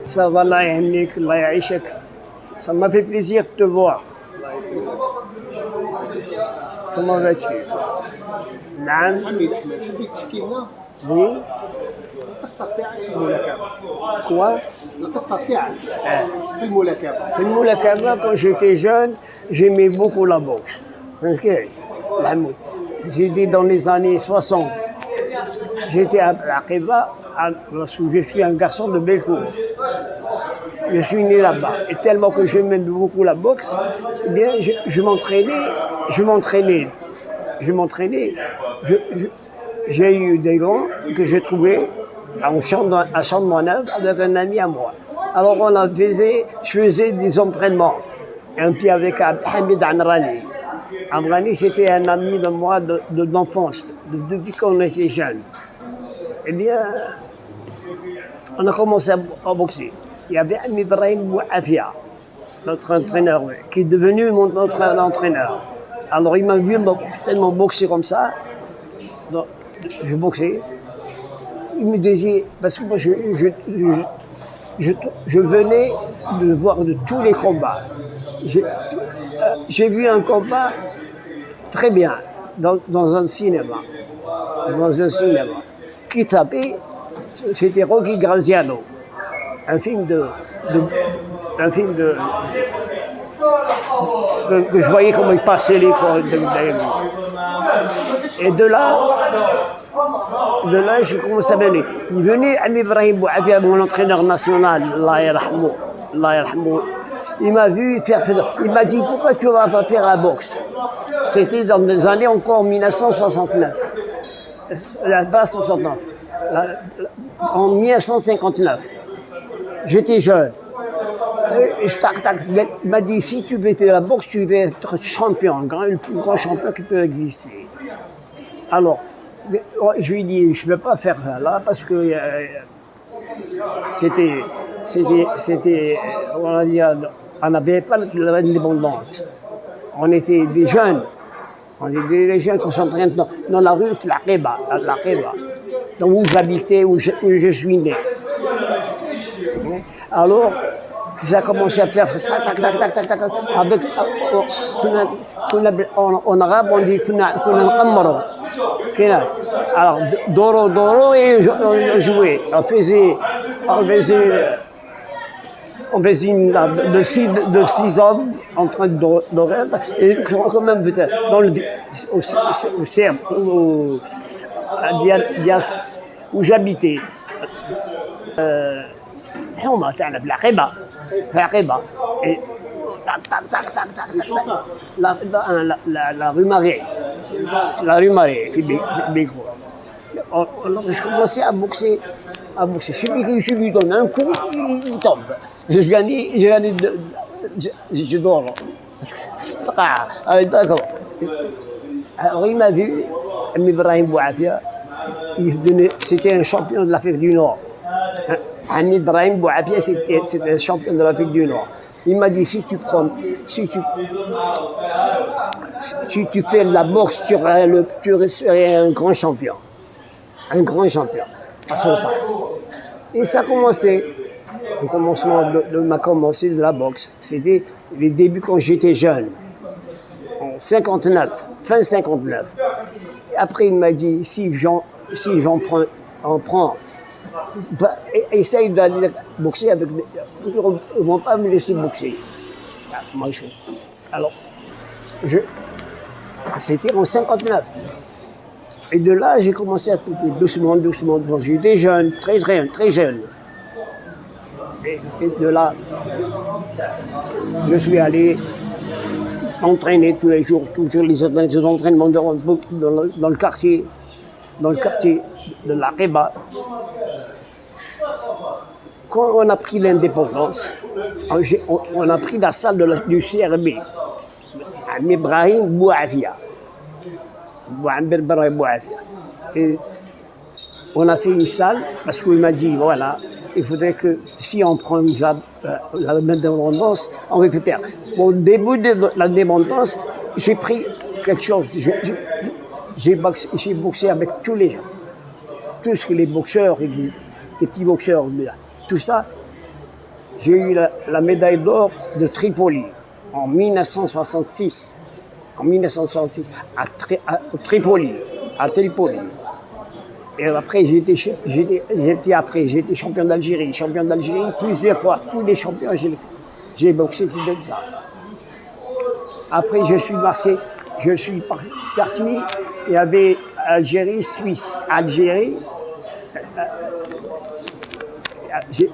Ça va, Allah yahnik, Allah yaishak. Ça m'a fait plaisir de te voir. Comment vas-tu? نعم. حميد احمد تبي تحكي لنا Oui. القصه تاعك في الملاكمه. Quoi? القصه تاعك في الملاكمه. في الملاكمة, quand j'étais jeune, j'aimais beaucoup la boxe. Parce que, Mahmoud, j'étais dans les années 60. J'étais à Aqeba, parce que je suis un garçon de Belcourt. Je suis né là-bas. Et tellement que j'aimais beaucoup la boxe, eh bien, je m'entraînais. J'ai eu des gants que j'ai trouvés à Champ-de-Monneuve avec un ami à moi. Alors je faisais des entraînements. Un petit avec Hamid Amrani. Amrani, c'était un ami de moi de l'enfance, depuis qu'on était jeunes. Eh bien, on a commencé à boxer. Il y avait Ibrahim Bouafia, notre entraîneur, qui est devenu notre entraîneur. Alors il m'a vu tellement boxer comme ça. Donc, je boxais. Il me disait, parce que moi je venais de voir de tous les combats. J'ai vu un combat très bien dans un cinéma. Qui tapait, c'était Rocky Graziano. Un film que je voyais comment il passait les corps. Et de là, je commençais à venir. Il venait à Ibrahim Bouafia, mon entraîneur national, Allah yarhamou. Il m'a vu faire. Il m'a dit, pourquoi tu ne vas pas faire la boxe? C'était dans des années encore 1969. Pas 69. En 1959. J'étais jeune. Il m'a dit, si tu veux faire la boxe, tu veux être champion, le plus grand champion qui peut exister. Alors, je lui ai dit, je ne vais pas faire ça là, parce que on n'avait pas l'indépendance. On était des jeunes. On était des jeunes qui s'entraînent dans la rue de l'Aqeba, donc où j'habitais, où je suis né. Alors, j'ai commencé à faire ça, tac, avec, en arabe, on dit alors, Doro, et on jouait. On faisait de six hommes en train de dorer, et quand même, dans au cercle, où j'habitais. On m'a fait la et la rue Marais, c'est Bégro. Alors je commençais à boxer. Celui qui lui donne un coup, il tombe. Je dors. D'accord. Alors il m'a vu, Ibrahim Bouafia, c'était un champion de l'Afrique du Nord. Ibrahim Bouafia, c'était un champion de l'Afrique du Nord. Il m'a dit, si tu fais la boxe, tu serais un grand champion. Ça. Et ça a commencé. Le commencement m'a commencé de la boxe. C'était les débuts quand j'étais jeune. En 59, fin 59. Et après, il m'a dit, si j'en prends, essaye d'aller boxer avec. Ils ne vont pas me laisser boxer. Alors, c'était en 59. Et de là, j'ai commencé à couper doucement. J'étais jeune, très jeune. Et de là, je suis allé entraîner tous les jours, toujours les entraînements dans le quartier de l'Aqeba. Quand on a pris l'indépendance, on a pris la salle du CRB, à Ibrahim Bouafia. Et on a fait une salle parce qu'il m'a dit, voilà, il faudrait que si on prend l'indépendance, on va faire. Au début de l'indépendance, j'ai pris quelque chose. J'ai boxé avec tous les gens. Tous les boxeurs, les petits boxeurs. tout ça, j'ai eu la médaille d'or de Tripoli en 1966. En 1966, à Tripoli, à Tripoli. Et après, j'ai été champion d'Algérie. Champion d'Algérie plusieurs fois, tous les champions, j'ai boxé tout de ça. Après, je suis parti, il y avait Algérie, Suisse, Algérie.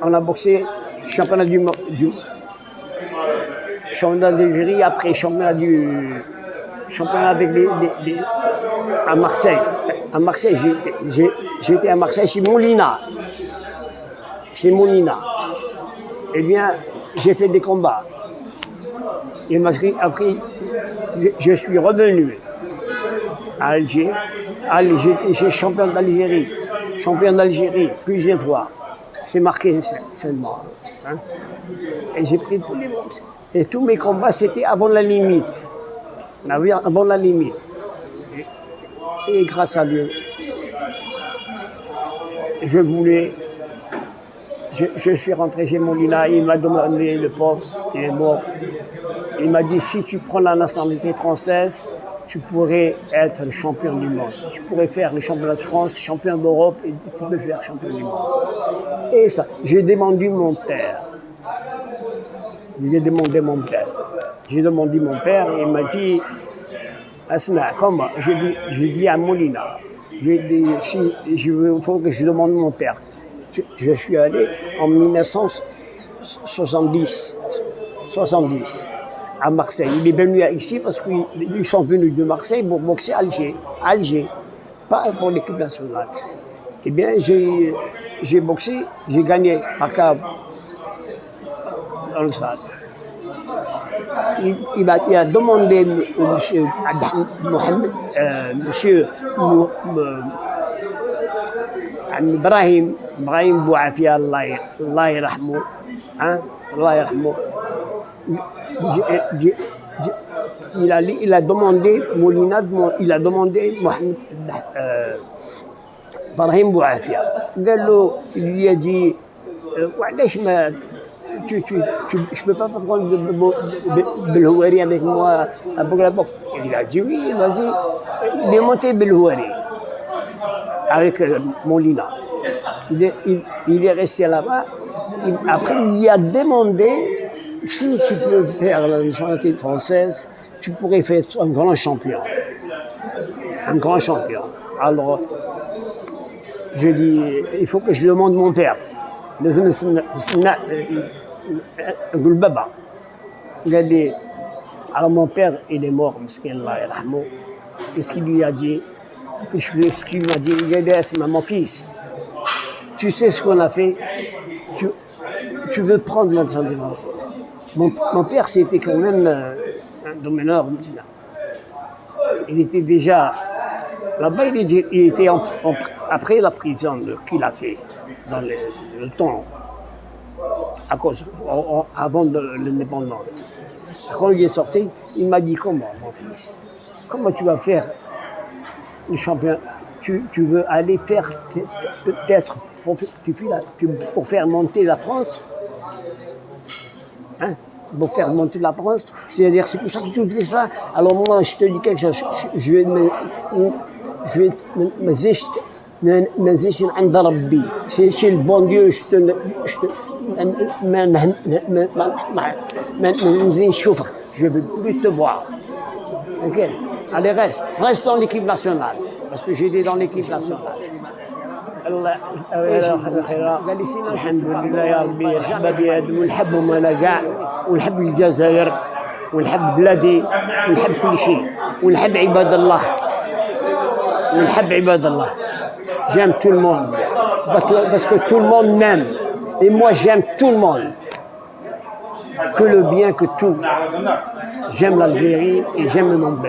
On a boxé championnat championnat d'Algérie, après championnat avec à Marseille. À Marseille, j'étais à Marseille chez Molina. Chez Molina. Eh bien, j'ai fait des combats. Et après, je suis revenu à Alger. J'ai champion d'Algérie. Champion d'Algérie, plusieurs fois. C'est marqué seulement. Hein? Et j'ai pris tous les box. Et tous mes combats, c'était avant la limite. Avant la limite. Et grâce à Dieu, je suis rentré chez Molina, il m'a demandé, le pauvre, il est mort. Il m'a dit, si tu prends la nationalité française, tu pourrais être le champion du monde. Tu pourrais faire le championnat de France, champion d'Europe, et tu peux faire champion du monde. Et ça, j'ai demandé mon père. J'ai demandé mon père. J'ai demandé mon père et il m'a dit, Asma, comment? J'ai dit à Molina. J'ai dit, si il faut que je demande mon père. Je suis allé en 1970 à Marseille. Il est venu ici parce qu'ils sont venus de Marseille pour boxer à Alger, pas pour l'équipe nationale. Eh bien, j'ai boxé, j'ai gagné par câble dans le stade. Il a demandé monsieur Mohamed, monsieur Ibrahim Bouafia, Allah yarhamou, hein, Allah yarhamou. Il a demandé Molina, il a demandé Mohamed Ibrahim Bouafia. Il lui a dit, je ne peux pas prendre Belhouari avec moi à Boglabok. Il a dit oui, vas-y. Il est monté Belhouari avec Molina. Il est resté là-bas. Après, il lui a demandé si tu peux faire la nationalité française, tu pourrais faire un grand champion. Un grand champion. Alors, je dis, il faut que je demande mon père. Alors mon père, il est mort, qu'est-ce qu'il lui a dit? Ce qu'il m'a dit, il a dit, mon fils, tu sais ce qu'on a fait, tu veux prendre la nationalité française. Mon père, c'était quand même un domineur. Il était déjà là-bas, il était après la prison qu'il a fait dans le temps. Avant l'indépendance. Quand il est sorti, il m'a dit, comment, mon fils, comment tu vas faire le champion? Tu veux aller faire, peut-être, pour faire monter la France, hein? Pour faire monter la France, c'est-à-dire, c'est pour ça que tu fais ça. Alors moi, je te dis quelque chose, je vais c'est chez le bon Dieu, je ne veux plus te voir. Ok? Allez, reste dans l'équipe nationale, parce que j'étais dans l'équipe nationale. قال لي سينا الحمد لله يا ربي احبابي هادو ونحبهم انا كاع ونحب الجزائر ونحب بلادي ونحب كل شيء ونحب عباد الله ونحب عباد الله. J'aime tout le monde parce que tout le monde m'aime et moi j'aime tout le monde, que le bien, que tout. J'aime l'Algérie et j'aime le monde.